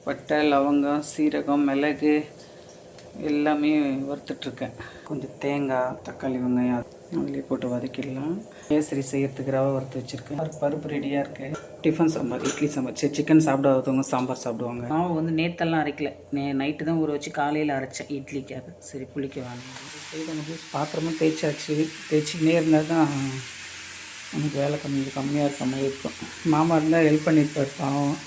பட்டை, லவங்கம், சீரகம், மிளகு எல்லாமே வறுத்துட்ருக்கேன். கொஞ்சம் தேங்காய், தக்காளி, வெங்காயம் அதிலே போட்டு வதக்கிடலாம். கேசரி செய்கிறதுக்கு ரவை வறுத்து வச்சுருக்கேன். பருப்பு ரெடியாக இருக்குது. டிஃபன் சாம்பார், இட்லி சாம்பார். சரி, சிக்கன் சாப்பிடாதவங்க சாம்பார் சாப்பிடுவாங்க. மாவு வந்து நேற்றெல்லாம் அரைக்கல, நைட்டு தான் ஊற வச்சு காலையில் அரைச்சேன் இட்லிக்காக. சரி, புளிக்க வாங்க. பாத்திரமும் தேய்ச்சிக்கினே இருந்தால் தான் நமக்கு வேலை கம்மியாக இருக்க மாதிரி இருக்கும். மாமா இருந்தால் ஹெல்ப் பண்ணியிருப்பார், பாவம்.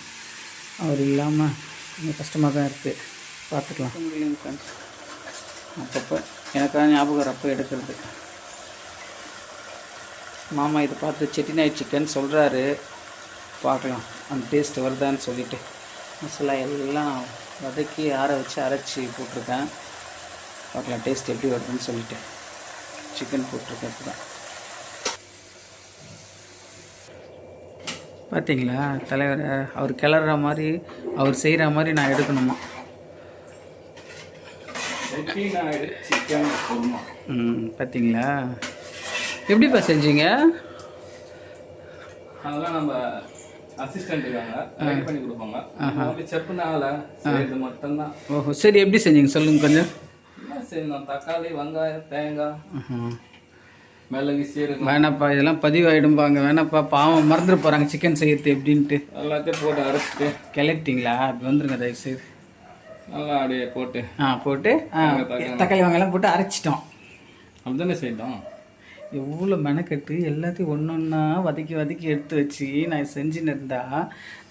அவர் இல்லாமல் கொஞ்சம் கஷ்டமாக தான் இருக்குது. பார்த்துக்கலாம். அப்பப்போ எனக்காக ஞாபகம் அப்போ எடுக்கிறது. மாமா இதை பார்த்து செட்டிநாடு சிக்கன் சொல்கிறாரு, பார்க்கலாம் அந்த டேஸ்ட் வருதான்னு சொல்லிவிட்டு. மசாலா எல்லாம் வதக்கி ஆற வச்சு அரைச்சி போட்டிருக்கேன். பார்க்கலாம் டேஸ்ட் எப்படி வருதுன்னு சொல்லிவிட்டு சிக்கன் போட்டிருக்கேன். இப்போ தான் பார்த்தீங்களா தலைவரை, அவர் கிளற மாதிரி அவர் செய்கிற மாதிரி நான் எடுக்கணுமா? பார்த்தீங்களா எப்படிப்பா செஞ்சீங்க? அதெல்லாம் நம்ம அசிஸ்டன்ட் இருக்காங்க, ரெடி பண்ணி கொடுப்பாங்க. செப்புனால இது மட்டும்தான். ஓஹோ, சரி, எப்படி செஞ்சீங்க சொல்லுங்க கொஞ்சம். செய்யணும், தக்காளி, வெங்காயம், தேங்காய், மிளகு, சீரகம். வேணாப்பா, இதெல்லாம் பதிவாயிடும்பாங்க. வேணாப்பா, பாவம் மறந்துட்டு போகிறாங்க சிக்கன் செய்யறது எப்படின்ட்டு. எல்லாத்தையும் போட்டு அரைச்சிட்டு கிளட்டிங்களா? அப்படி வந்துருங்க தயவுசெய்து. நல்லா அப்படியே போட்டு போட்டு தக்காளி வெங்காயம் போட்டு அரைச்சிட்டோம். அப்படிதானே செய்தோம். எவ்வளோ மெனக்கட்டு எல்லாத்தையும் ஒன்று ஒன்றா வதக்கி எடுத்து வச்சு நான் செஞ்சுன்னு இருந்தா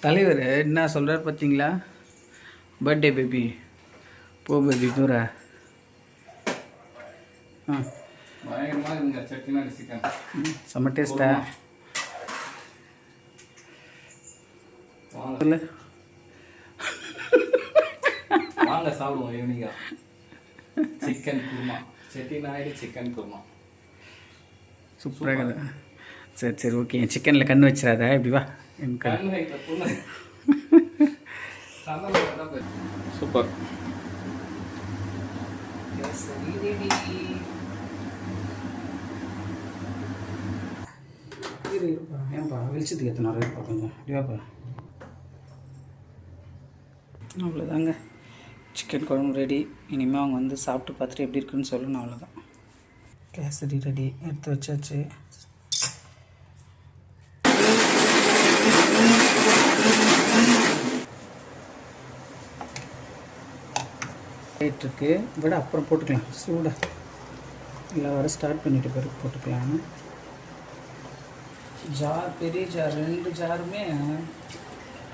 தலைவர் என்ன சொல்கிறார் பார்த்தீங்களா? பர்த்டே பேபி, போ பேபி தூர. பயங்கரமாக இருங்க செட்டிநாடு சிக்கன். செம்ம டேஸ்ட்டா? வாங்க வாங்க சாப்பிடுவோம் ஈவினிங்கா. சிக்கன் குருமா, செட்டிநாடு சிக்கன் குருமா சூப்பராக. சரி, ஓகே. என் சிக்கனில் கண் வச்சிடாத, இப்படி வா. என் கண் சூப்பர். இருப்பா, ஏன்பா வெளிச்சத்துக்கு எத்தனை இருப்பா, கொஞ்சம் இப்படிவாப்பா. அவ்வளோதாங்க, சிக்கன் குழம்பு ரெடி. இனிமேல் அவங்க வந்து சாப்பிட்டு பார்த்துட்டு எப்படி இருக்குன்னு சொல்லணும், அவ்வளோதான். கேசரி ரெடி, எடுத்து வச்சாச்சு. இருக்கு விட அப்புறம் போட்டுக்கலாம், சூடாக இல்லை வர ஸ்டார்ட் பண்ணிவிட்டு பிறகு போட்டுக்கலாம். ஜார், பெரிய ஜார் 2 ஜாருமே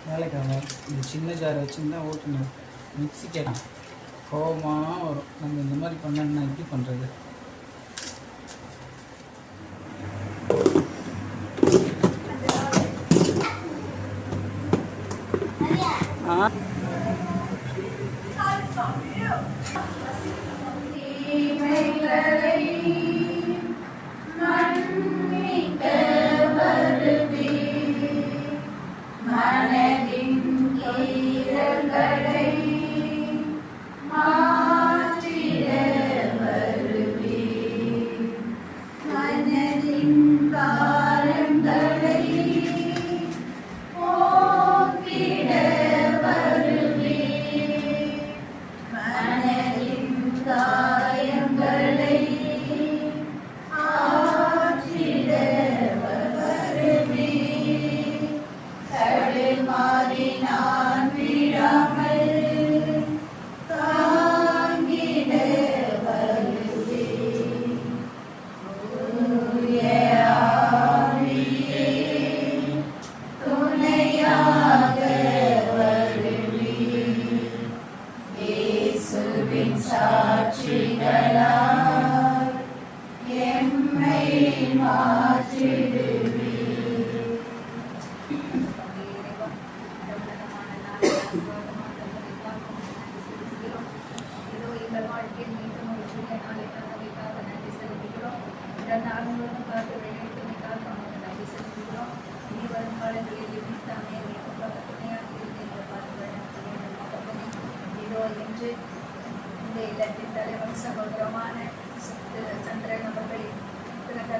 வேலைக்காக. இந்த சின்ன ஜார் வச்சுருந்தா ஓட்டணும். மிக்ஸி கேட்டான் கோபமாக வரும். நம்ம இந்த மாதிரி பண்ணோம்னா எப்படி பண்ணுறது?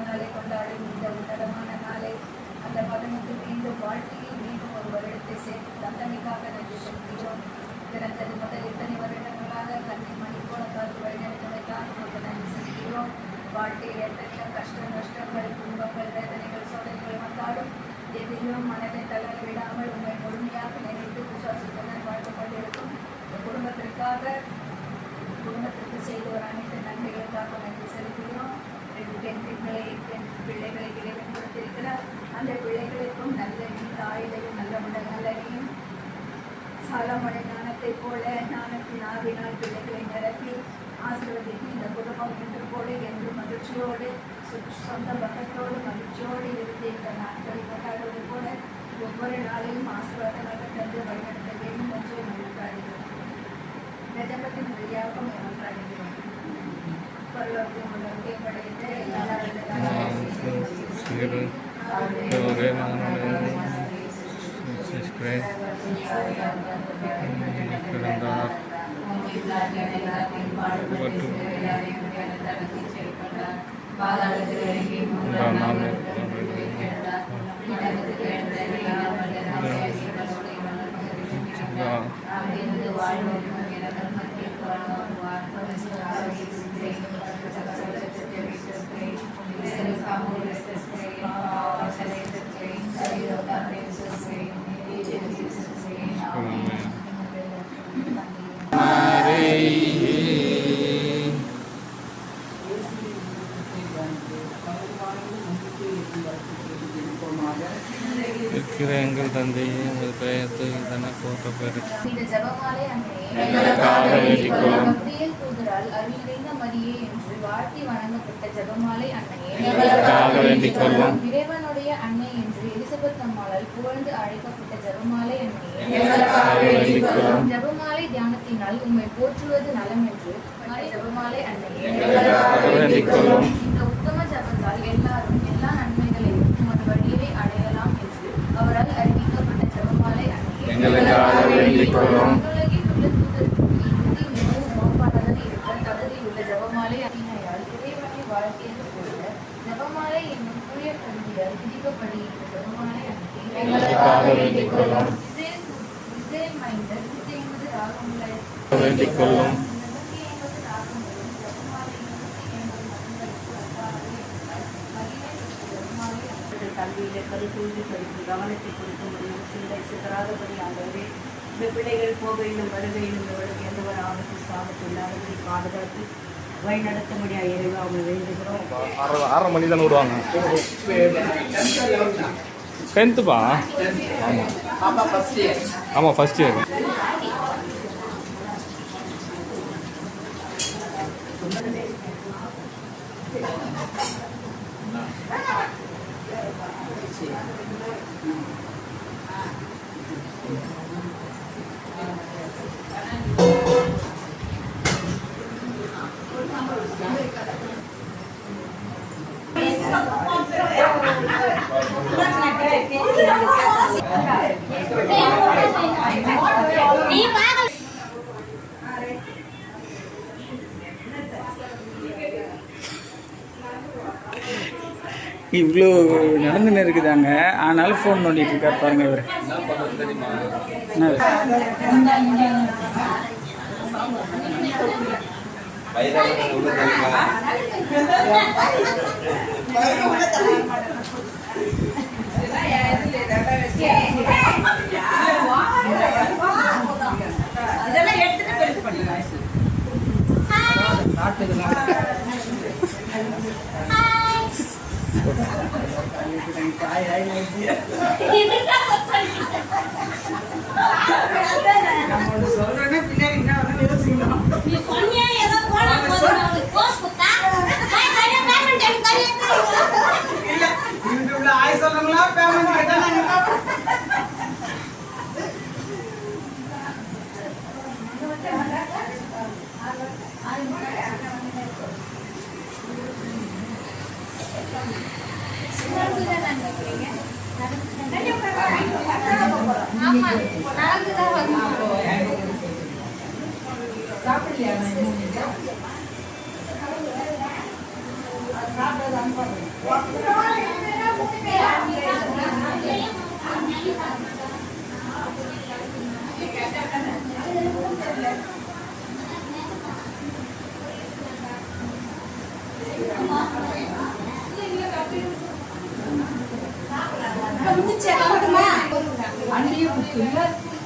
நாளை கொண்டாடும் இந்த உன்னதமான நாளை அந்த மகனுக்கு மீண்டும் வாழ்க்கையில் மீண்டும் ஒரு வருடத்தை சேர்த்து தந்தனைக்காக நன்றி செலுத்துகிறோம். உனக்கு செலுத்துகிறோம். 2 பெண் பிள்ளைகளை இறைவன் கொடுத்திருக்கிறார். அந்த பிள்ளைகளுக்கும் நல்ல தாயிலையும் நல்ல உடல்நலனையும் சாலமோனை ஞானத்தைப் போல ஞானத்தின் ஆவினால் பிள்ளைகளை நிரப்பி ஆசீர்வதித்து இந்த குடும்பம் என்று போல என்று மகிழ்ச்சியோடு சொந்த பக்கத்தோடு மகிழ்ச்சியோடு இருந்து இந்த நாட்களை கொண்டாடுவது போல ஒவ்வொரு நாளையும் ஆசீர்வாதமாக தந்து வழிநடத்த வேண்டும் என்று மன்றாடுகிறோம். இந்த ஜெபத்தின் வழியாக மன்றாடுகிறோம். பரலோகத்தில் உள்ள படைத்த இருக்கிற எங்கள் தந்தையே உங்கள் பெயர்த்து இதனை போற்றப்பெரு இந்த ஜெபமாலை எங்களுக்காக வேண்டிக் கொள்ளும். கப்ரியேல் தூதரால் அருள்நிறைந்த மரியே என்று வாழ்த்தி வணங்கப்பட்ட ஜெபமாலை அன்னையே எங்களுக்காக வேண்டிக் கொள்ளும். இறைவனுடைய அன்னை என்று எலிசபெத் அம்மாளால் புகழ்ந்து அழைக்கப்பட்ட ஜெபமாலை அன்னையே எங்களுக்காக வேண்டிக் கொள்ளும். ஜெபமாலை தியானத்தினால் உம்மை போற்றுவது நலம் என்று ஜெபமாலை அன்னையே எங்களுக்காக வேண்டிக் கொள்ளும். இந்த உத்தம ஜெபத்தால் எல்லாரும் எல்லா நன்மைகளையும் உமது வழியை அடையலாம் என்று அவரால் அறிவிக்கப்பட்ட ஜெபமாலை அன்னையே எங்களுக்காக வேண்டிக் கொள்ளும். உலகில் உள்ள தூதருக்கு இறுதி மிகவும் நோப்பானதாக இருக்க தகுதியுள்ள ஜெபமாலை அன்னையால் இறைவனை வாழ்த்தியது போல ஜெபமாலை என்னும் தூய கல்வியால் விதிக்கப்படுகின்ற ஜெபமாலை அன்னையே எங்களுக்காக வேண்டிக் கொள்ளும். இஸ்ரேல் மைந்தர் 180 ராகமுள்ள வேண்டிக் கொள்ளும். 180 ராகங்களும் ஜெபமாலை 180 மதங்களுக்கு ஒப்பானது என்பதால் மகிமை ஜெபமாலை கல்வியிலே கருத்தூண்டி படித்து கவனத்தை கொடுக்க முடியும். சிந்தை சிதறாதபடி ஆண்டவரே இந்த பிள்ளைகள் போகையிலும் வருகையிலும் இவர்களுக்கு எந்த ஒரு ஆபத்து சாபத்து இல்லாதபடி பாதுகாத்து வழி நடத்தும்படியாக இறைவா அவங்க வேண்டுகிறோம். 6:30 மணி தானே விடுவாங்க. 10th ஆமாம் ஃபர்ஸ்ட் இயர். இவ்வளோ நடந்துன்னு இருக்குதாங்க. ஆனாலும் ஃபோன் நோண்டிட்டு இருக்கார் பாருங்க இவர். என்ன பண்ணுறது தெரியுமா? என்ன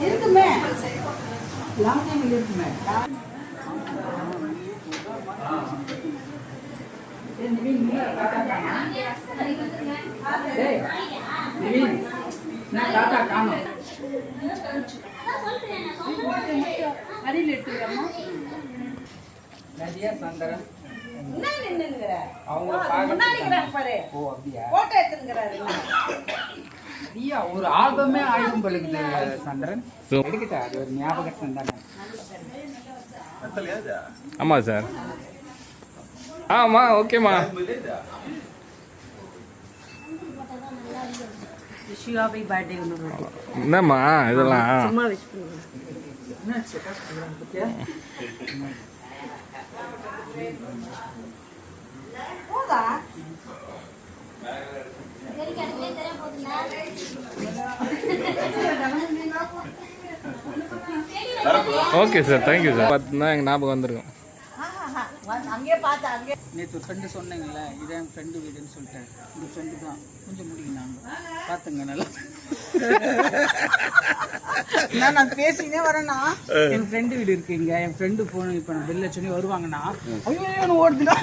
இருக்குமே இருக்குமே தாத்தா காணும் நதியா சந்திரன் அவங்க ஓ அப்படியா ஐயா ஒரு ஆல்பமே ஆயிடும் பழுகுது சந்திரன் எடுக்கிட்டா அது ஒரு ஞாபகம் தானே. ஆமாம் சார். ஆமா ஓகேம்மா. என்னம்மா இதெல்லாம் ஓகே சார், தேங்க்யூ சார். பார்த்தா எங்கள் ஞாபகம் வந்துருக்கும். நேற்று ஒரு ஃப்ரெண்டு சொன்னீங்கல்ல, இதான் என் ஃப்ரெண்டு வீடுன்னு சொல்லிட்டேன். இந்த ஃப்ரெண்டு தான் கொஞ்சம் முடியுங்க பார்த்துங்க நல்லா. நான் பேசினே வரேன்னா என் ஃப்ரெண்டு வீடு இருக்குங்க. என் ஃப்ரெண்டு போன இப்போ நான் வெளில சொல்லி வருவாங்கண்ணா, ஐயோ ஓடுதுண்ணா.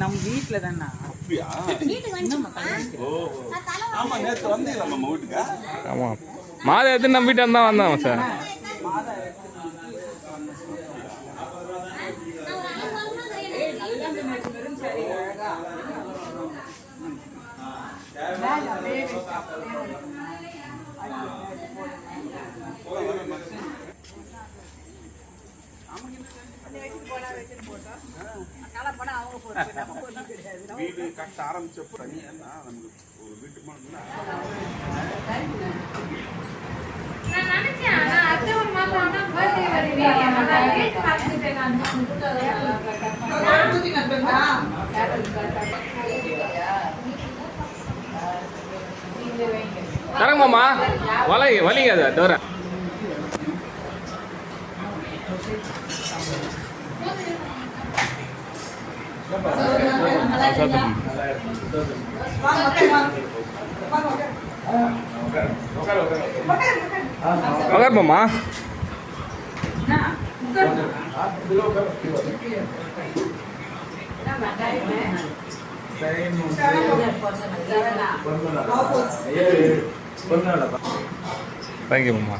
நம்ம வீட்டில் தானே. ஆமாம் மாதம் எடுத்து நம்ம வீட்டாக தான் வந்தோம் சார். வீடு கட்ட ஆரம்பிச்சப்போ தனியா நமக்கு ஒரு வீட்டு தரங்கம்மா வலிங்க அதை தவிர உட்காருப்போம்மா. தேங்க்யூம்மா.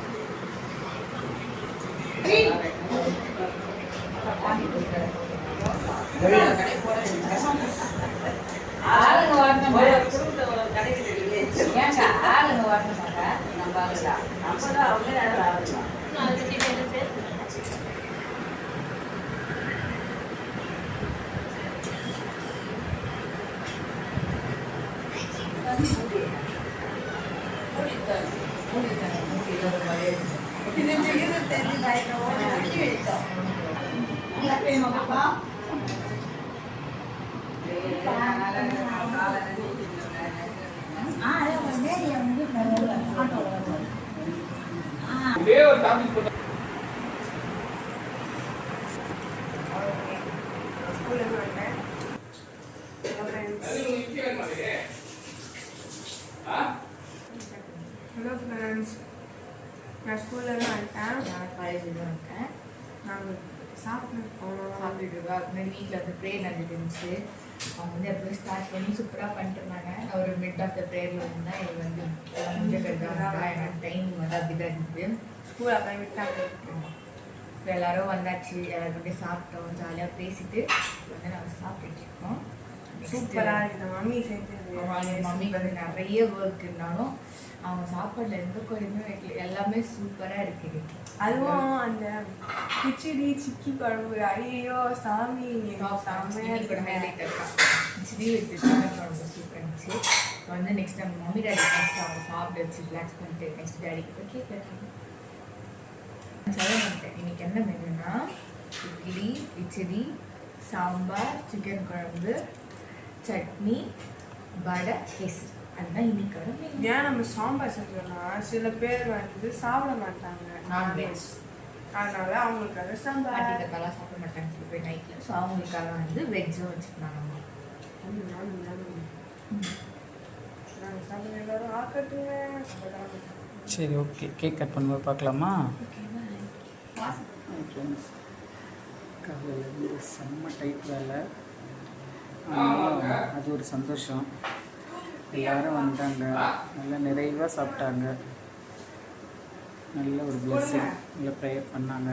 ஹலோ ஃப்ரெண்ட்ஸ், நான் ஸ்கூல்லேருந்து வந்துட்டேன். நான் காலேஜில் வந்துட்டேன். நாங்கள் சாப்பிட்டு போனோம். சாப்பிட்டுட்டு முன்னாடி வீட்டில் வந்து ப்ரேயர் நடந்துட்டு இருந்துச்சு. அவங்க வந்து எப்போயும் ஸ்டார்ட் பண்ணி சூப்பராக பண்ணிட்டு இருந்தாங்க. ஒரு மிட் ஆஃப் த ப்ரேயரில் இருந்தால் எனக்கு வந்து கொஞ்சம் கருதாக எனக்கு டைம் வந்து அப்படி தான் இருந்தது. ஸ்கூல் அப்போ விட்டாங்க. இப்போ எல்லோரும் வந்தாச்சு, எல்லாரும் அப்படியே சாப்பிட்டோம், ஜாலியாக பேசிட்டு வந்து நாங்கள் சாப்பிட்டுட்டு இருக்கோம். சூப்பராக இருக்குது மம்மி செஞ்சது. மம்மிக்கு வந்து நிறைய ஒர்க் இருந்தாலும் அவங்க சாப்பாடில் எந்த குறையுமே வைக்கல, எல்லாமே சூப்பராக இருக்குது. அதுவும் அந்த கிச்சடி சிக்கி குழம்பு, ஐயோ சாமி செம்மையாக கிச்சடி வித் சிக்கன் குழம்பு சூப்பராக இருந்துச்சு. வந்து நெக்ஸ்ட் நம்ம மம்மி டேடி ஃபஸ்ட்டு அவங்க சாப்பிட்டு வச்சு ரிலாக்ஸ் பண்ணிட்டு நெக்ஸ்ட் டேடிக்கு போய் கேக் வெட்டாங்க. சொல்ல மாட்டேன் இன்னைக்கு என்ன மெனுன்னா இட்லி, கிச்சடி, சாம்பார், சிக்கன் குழம்பு, சட்னி, வடை, கேசரி. அதுதான் இன்னைக்கு மெனு. ஏன் நம்ம சாம்பார் செஞ்சோம்னா சில பேர் வந்து சாப்பிட மாட்டாங்க நான்வெஜ், அதனால அவங்களுக்காக சாம்பார். பாட்டிக்கெல்லாம் சாப்பிட மாட்டாங்க சில பேர் நைட்டில். ஸோ அவங்களுக்காக வந்து வெஜ்ஜும் வச்சுருந்தாங்க. நாங்கள் சாப்பிட எல்லாரும் ஆக்கட்டுங்க. சரி ஓகே, கேக் கட் பண்ணும்போது பார்க்கலாமா? ஃப்ரெண்ட்ஸ், காலையிலேருந்து செம்ம டைட் வேலை. அது ஒரு சந்தோஷம். எல்லாரும் வந்தாங்க, நல்லா நிறைவாக சாப்பிட்டாங்க, நல்ல ஒரு பிளெஸ்ஸிங், நல்ல ப்ரேயர் பண்ணாங்க.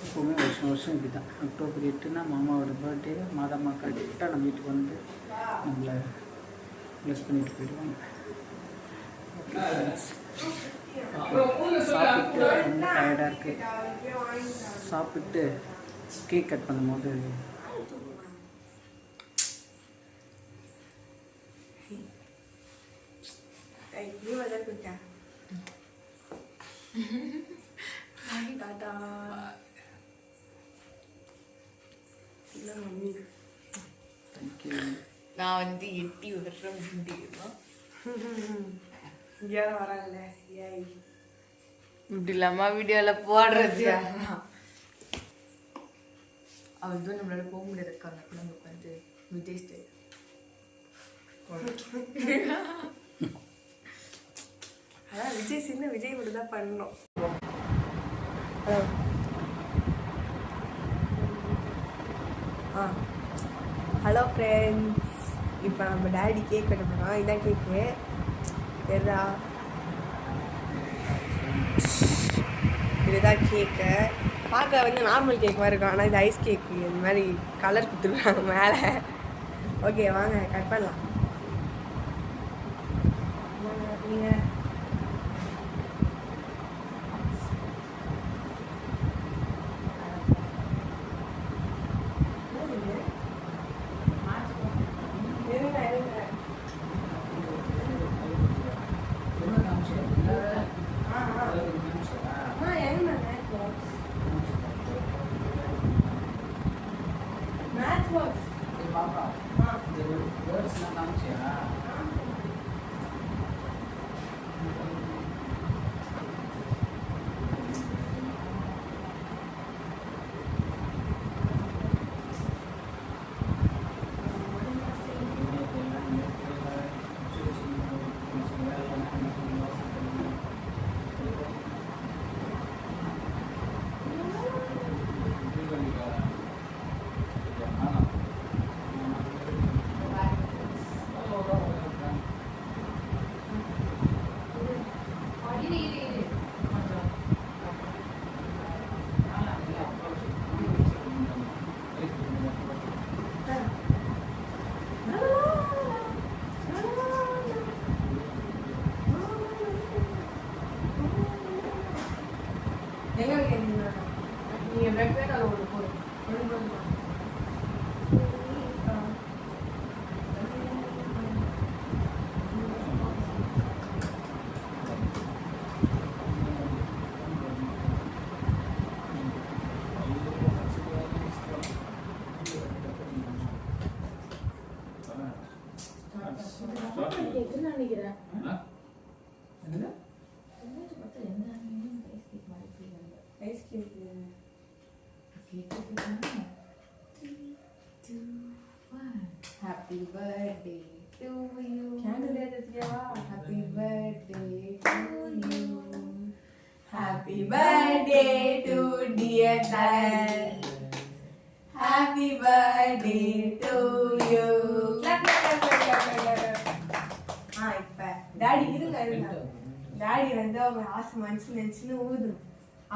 எப்போவுமே வருஷம் வருஷம் இப்படி தான். அக்டோபர் 8னா மாமாவோட பர்த்டே, மாதம்மா கரெக்டாக நம்ம வீட்டுக்கு வந்து நம்மளை ப்ளஸ் பண்ணிட்டு போயிடுவாங்க. சாப்பிட்டு ரொம்ப டயர்டாக இருக்குது. சாப்பிட்டு கேக் கட் பண்ணும்போது நான் வந்து 8 வருஷம் வராங்கல்ல இப்படி இல்லாம வீடியோவில் போடுறது. அவர் வந்து நம்மளால போக முடியாது இருக்காங்க. நமக்கு வந்து விஜய் ஸ்டைல் அதான் விஜய் சின்ன விஜய் மட்டும் தான் பண்ணணும். ஹலோ ஃப்ரெண்ட்ஸ், இப்போ நம்ம டேடி கேக் கட்ட போகிறோம். இதான் கேக்கு தெரியுதா? இதுதான் கேக்கு. பார்க்க வந்து நார்மல் கேக் மாதிரி இருக்கும், ஆனால் இது ஐஸ் கேக்கு. இந்த மாதிரி கலர் கொடுத்துருக்காங்க மேலே. ஓகே வாங்க கட் பண்ணலாம். நீங்கள் நினைக்கிறேன். Ice cake Happy birthday to you. Candle ஏத்துறியாவா? Happy birthday to you. Happy birthday to dear dad. Happy birthday to you. Clap clap clap clap clap. இப்ப டாடி இருங்க. டாடி வந்து அவங்க ஆசை நினைச்சுன்னு ஊதும்.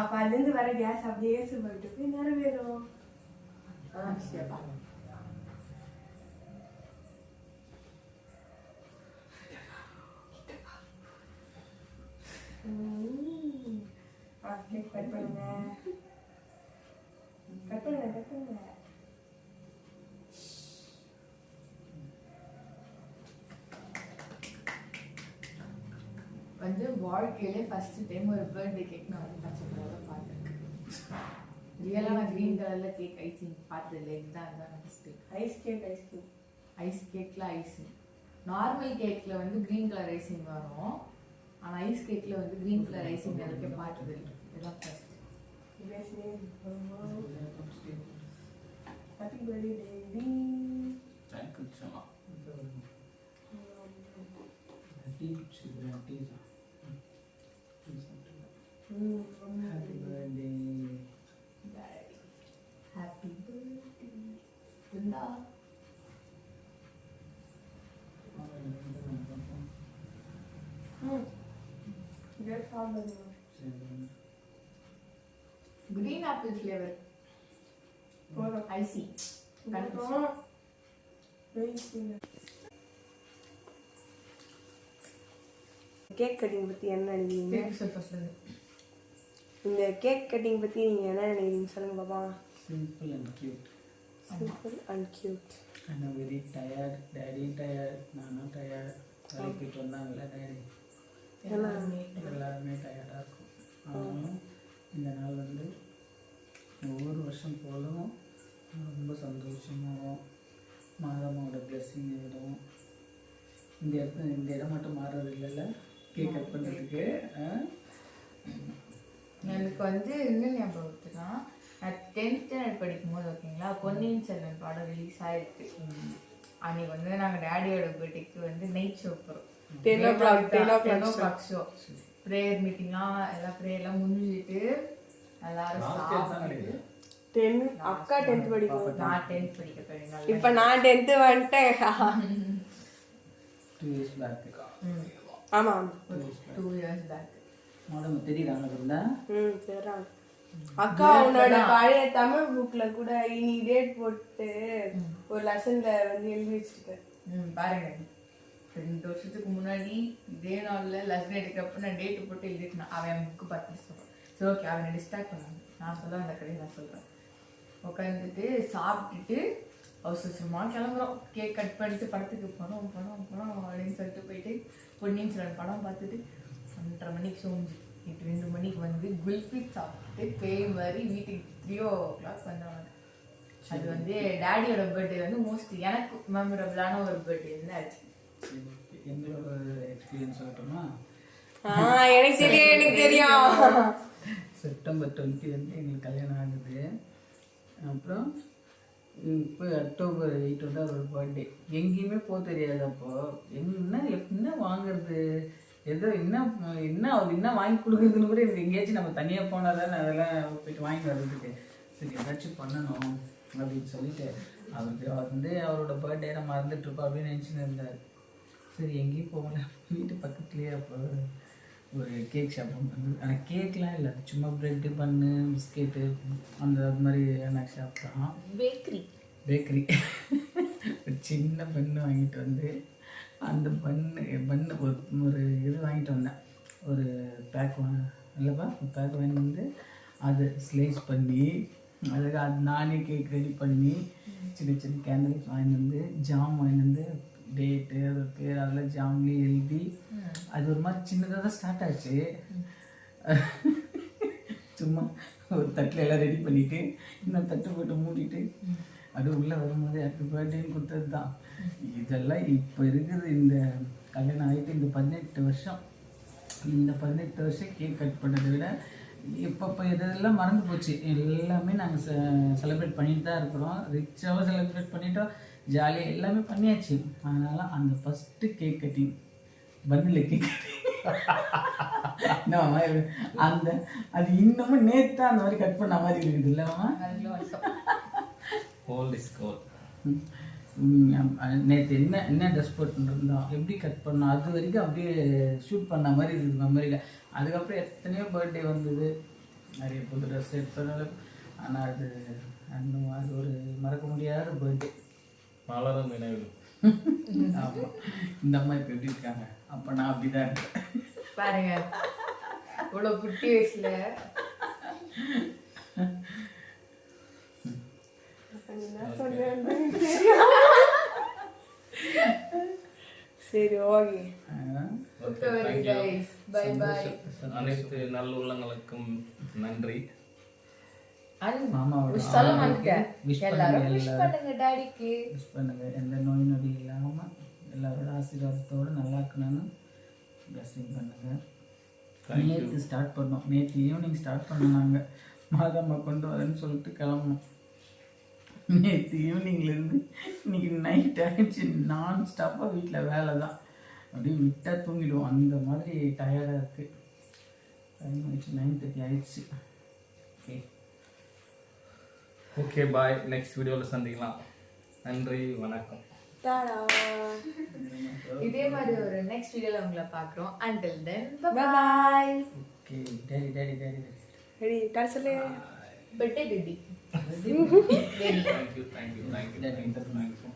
அப்ப அதுல இருந்து வர கேஸ் அப்படியே போயிட்டு போய் நிறைவேறும். கட் பண்ணுங்க. வந்து வாழ்க்கையிலே ஃபர்ஸ்ட் டைம் ஒரு பர்த்டே கேக் நான் வந்து பச்சை கலர்ல பார்த்துருக்கேன். ரியலாக நான் க்ரீன் கலர்ல கேக் ஐசிங் பார்த்ததில்லை. இதுதான் ஃபர்ஸ்ட் ஐஸ் கேக். ஐஸ் கேக்ல ஐசிங். நார்மல் கேக்ல வந்து க்ரீன் கலர் ஐசிங் வரும், ஆனால் ஐஸ் கேக்ல வந்து க்ரீன் கலர் ஐசிங் எனக்கு பார்த்ததில்லை. இதுதான் first. Happy birthday baby. Thank you so much. Happy birthday. Happy birthday. Bunda. green apple flavor. I see. Cake cutting பற்றி என்ன நினைக்கிறீங்க? இந்த கேக் கட்டிங் பற்றி நீங்கள் என்ன நினைக்கிறீங்க சொல்லுங்க பாப்பா. Simple and cute. Simple and cute. And very tired. Daddy tired, நானும் டயர்ட். வேலைக்கு போயிட்டு வந்தாங்கல்ல டேடி, எல்லாருமே டயர்டாக இருக்கும். ஆனாலும் இந்த நாள் வந்து ஒவ்வொரு வருஷம் போலும் ரொம்ப சந்தோஷமாகவும் மாதமாவோட பிளெஸ்ஸிங் விடும். இந்த இடம் மட்டும் மாறுறது இல்லைல்ல கேக் கட் பண்ணுறதுக்கு. எனக்கு வந்து இன்னும் ஞாபகம் இருக்குன்னா, நான் 10th ஸ்டாண்டர்ட் படிக்கும்போது ஓகேங்களா, பொன்னியின் செல்வன் படம் ரிலீஸ் ஆயிருக்கு. அன்னைக்கு வந்து நாங்கள் டேடியோட பர்த்டேக்கு வந்து நைட் ஷோ போகிறோம். 10 o'clock ஷோ. ப்ரேயர் மீட்டிங்லாம் எல்லாம் ப்ரேயர்லாம் முடிஞ்சுட்டு எல்லாரும் சாப்பிட்டு அக்கா 10th படிக்கும். நான் 10th படிக்க போயிருந்தேன். இப்போ நான் 10th வந்துட்டேன். 2 years பேக். ஆமாம் 2 years பேக். மேடம் தெரியுறாங்க இருந்தா. சரிதான். அக்கா உன்னோட பழைய தமிழ் புக்ல கூட இனி டேட் போட்டு ஒரு லெசன்ல வந்து எழுதி வச்சிருக்கேன். பாருங்க, 2 வருஷத்துக்கு முன்னாடி இதே நாள்ல லெசன் எடுக்கிறப்ப நான் டேட் போட்டு எழுதிட்டேன். அவன் புக்கு பார்த்து சொல்றான். சரி ஓகே, அவனை டிஸ்ட்ராக்ட் பண்ணாங்க. நான் சொல்ல அந்த கடையை நான் சொல்றேன். உட்காந்துட்டு சாப்பிட்டுட்டு அவசரமா கிளம்புறோம். கேக் கட் பண்ணிட்டு படத்துக்கு போனோம் அப்படின்னு சொல்லிட்டு போயிட்டு பொன்னியின் செல்வன் படம் பார்த்துட்டு 1:30 மணிக்கு சோஞ்சு 2 மணிக்கு வந்து குல்ஃபி சாப்பிட்டு பேய் மாதிரி வீட்டுக்கு 3 o'clock வந்தாங்க. அது வந்து டேடியோட பர்த்டே வந்து மோஸ்ட் எனக்கு மெமரபிளான ஒரு பர்த்டே வந்து ஆச்சு. எங்களோட எக்ஸ்பீரியன்ஸ் சொல்லட்டுமா? எனக்கு தெரியும். செப்டம்பர் 20 வந்து எங்களுக்கு கல்யாணம் ஆகுது. அப்புறம் இப்போ அக்டோபர் 8 வந்து அவரோட பர்த்டே. எங்கேயுமே போக தெரியாது. அப்போது என்ன வாங்குறது, ஏதோ என்ன வாங்கி கொடுக்குறதுன்னு கூட எங்கேயாச்சும் நம்ம தனியாக போனால் தானே அதெல்லாம் போயிட்டு வாங்கிட்டு வர்றதுக்கு. சரி ஏதாச்சும் பண்ணணும் அப்படின்னு சொல்லிட்டு அவருக்கு வந்து அவரோட பர்த்டே நம்ம மறந்துட்டுருப்போம் அப்படின்னு நினச்சின்னு இருந்தார். சரி எங்கேயும் போகல, வீட்டு பக்கத்துலேயே அப்போ ஒரு கேக் ஷாப் வந்து, ஆனால் கேக்லாம் இல்லை, சும்மா ப்ரெட்டு பண்ணு பிஸ்கெட்டு அந்த அது மாதிரியான ஷாப் தான். பேக்கரி ஒரு சின்ன பண்ணு வாங்கிட்டு வந்து அந்த பண்ணு ஒரு இது வாங்கிட்டு வந்தேன். ஒரு பேக் இல்லைப்பா, ஒரு பேக் வாங்கிட்டு வந்து அதை ஸ்லைஸ் பண்ணி அதுக்கு அது நானே கேக் ரெடி பண்ணி சின்ன சின்ன கேண்டில்ஸ் வாங்கிட்டு வந்து ஜாம் வாங்கிட்டு வந்து டேட்டு அது பேர் அதெல்லாம் ஜாம்லேயே எழுதி அது ஒரு மாதிரி சின்னதாக தான் ஸ்டார்ட் ஆச்சு. சும்மா ஒரு தட்டில் எல்லாம் ரெடி பண்ணிவிட்டு இன்னும் தட்டு போட்டு மூடிட்டு அது உள்ளே வரும்போது ஹாப்பி பர்த்டேன்னு கொடுத்தது தான். இதெல்லாம் இப்போ இருக்குது. இந்த கல்யாணம் ஆகிட்டு இந்த 18 வருஷம் கேக் கட் பண்ணதை விட இப்போ இதெல்லாம் மறந்து போச்சு. எல்லாமே நாங்கள் செலிப்ரேட் பண்ணிட்டு தான் இருக்கிறோம். ரிச்சாகவும் செலிப்ரேட் பண்ணிட்டோம், ஜாலியாக எல்லாமே பண்ணியாச்சு. அதனால் அந்த ஃபஸ்ட்டு கேக் கட்டிங் பன்னில் கேக் அந்த அது இன்னமும் நேற்று அந்த மாதிரி கட் பண்ண மாதிரி இருக்குது இல்லைம்மா? நேற்று என்ன ட்ரெஸ் போட்டுருந்தோம், எப்படி கட் பண்ணோம், அது வரைக்கும் அப்படியே ஷூட் பண்ண மாதிரி இருக்குது மெமரியில். அதுக்கப்புறம் எத்தனையோ பர்த்டே வந்தது, நிறைய புது ட்ரெஸ் எடுத்தாலும். ஆனால் அது ஒரு மறக்க முடியாத பர்த்டே. மலரும் நினைவு. ஆமாம், இந்த அம்மா இப்போ எப்படி இருக்காங்க, அப்போ நான் அப்படி தான் இருக்கேன் பாருங்க. இவ்வளோ குட்டி வயசுல சரி ஓகே. அனைத்து நல்ல உள்ளங்களுக்கும் நன்றி. விஷ் பண்ணுங்க, எந்த நோய் நொடி இல்லாமல் எல்லாரோட ஆசீர்வாதத்தோடு நல்லா இருக்கணும்னு பிளஸிங் பண்ணுங்க. நேற்று ஸ்டார்ட் பண்ணோம், நேற்று ஈவினிங் ஸ்டார்ட் பண்ணாங்க. மாதம்மா கொண்டு வரேன்னு சொல்லிட்டு கிளம்பணும். நேற்று ஈவினிங்லேருந்து இன்னைக்கு நைட் ஆகிடுச்சு. நான் ஸ்டாப்பாக வீட்டில் வேலை தான், அப்படியே விட்டால் தூங்கிடுவோம், அந்த மாதிரி டயர்டாக இருக்குது. டைம் ஆகிடுச்சு, 9:30 ஆகிடுச்சு. ஓகே பாய், நெக்ஸ்ட் வீடியோவில் சந்திக்கலாம். நன்றி, வணக்கம். தாடா. இதே மாதிரி ஒரு நெக்ஸ்ட் வீடியோல உங்களை பார்க்குறோம். until then Bye. Okay daddy daddy daddy ready Tata சொல்லு. birthday baby. Thank you.